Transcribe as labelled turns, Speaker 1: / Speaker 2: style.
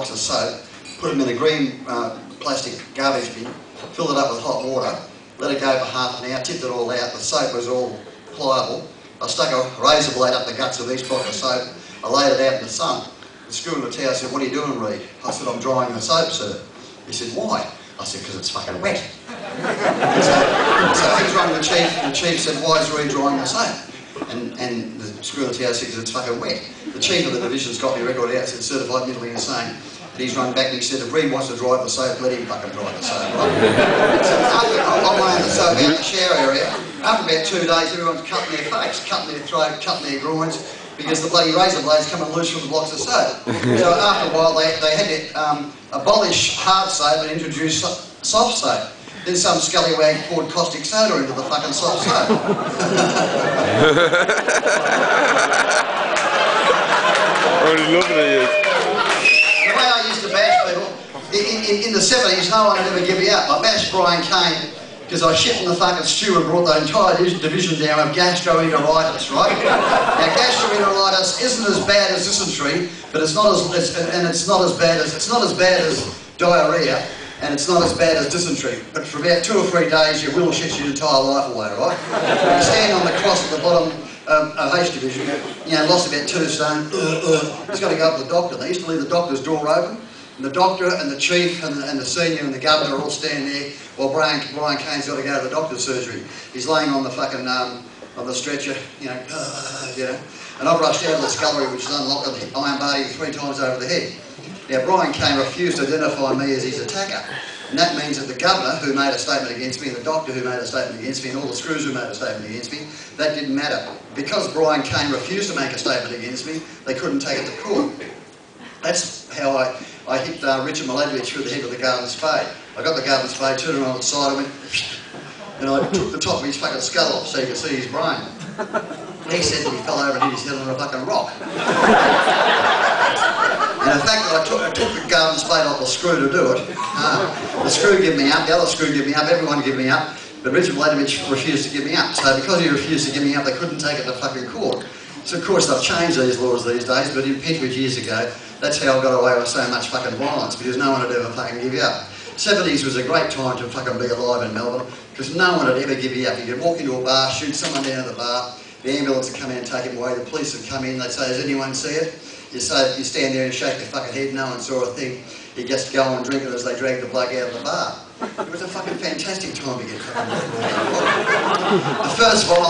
Speaker 1: blocks of soap, put them in a green plastic garbage bin, filled it up with hot water, let it go for half an hour, tipped it all out. The soap was all pliable. I stuck a razor blade up the guts of each block of soap. I laid it out in the sun. The school in the tower said, "What are you doing, Reed?" I said, "I'm drying the soap, sir." He said, "Why?" I said, "Because it's fucking wet." so he's rung the chief, and the chief said, "Why is Reed drying the soap?" And the school in the tower said, "Because it's fucking wet." The chief of the division's got me record out and said, "Certified mentally insane." And he's rung back and he said, "If Reed wants to dry the soap, let him fucking dry the soap, right?" So after I'm laying the soap out in the shower area, after about 2 days, everyone's cutting their face, cutting their throat, cutting their groins, because the bloody razor blade's coming loose from the blocks of soap. So after a while, they had to abolish hard soap and introduce soft soap. Then some scallywag poured caustic soda into the fucking soft soap.
Speaker 2: Already loving it.
Speaker 1: The way I used to bash people, in the 70s, no one would ever give me up. I bashed Brian Kane because I shit in the fucking stew and brought the entire division down of gastroenteritis, right? Now, gastroenteritis isn't as bad as dysentery, but it's not as bad as diarrhea, and it's not as bad as dysentery. But for about 2 or 3 days, your will shits your entire life away, right? You stand on the cross at the bottom of H division, you know, lost about 2 stone. He's got to go up to the doctor. They used to leave the doctor's door open. And the doctor and the chief and the senior and the governor are all standing there while Brian Kane's got to go to the doctor's surgery. He's laying on the fucking, on the stretcher, you know, and I've rushed out of the scullery, which is unlocked, and iron barred him 3 times over the head. Now, Brian Kane refused to identify me as his attacker. And that means that the governor, who made a statement against me, and the doctor who made a statement against me, and all the screws who made a statement against me, that didn't matter. Because Brian Kane refused to make a statement against me, they couldn't take it to court. That's how I hit Richard Miladovich through the head with the garden spade. I got the garden spade, turned it on its side, and went, and I took the top of his fucking skull off so you could see his brain. He said that he fell over and hit his head on a fucking rock. And the fact that I took the garden spade off the screw to do it, the screw gave me up, the other screw gave me up, everyone gave me up, but Richard Miladovich refused to give me up. So because he refused to give me up, they couldn't take it to fucking court. So of course they've changed these laws these days, but in Petridge years ago, that's how I got away with so much fucking violence, because no one would ever fucking give you up. 70s was a great time to fucking be alive in Melbourne, because no one would ever give you up. You could walk into a bar, shoot someone down at the bar, the ambulance would come in and take him away, the police would come in, they'd say, "Does anyone see it?" You stand there and shake your fucking head, no one saw a thing. You just go and drink it as they drag the bloke out of the bar. It was a fucking fantastic time to get fucking the first violence.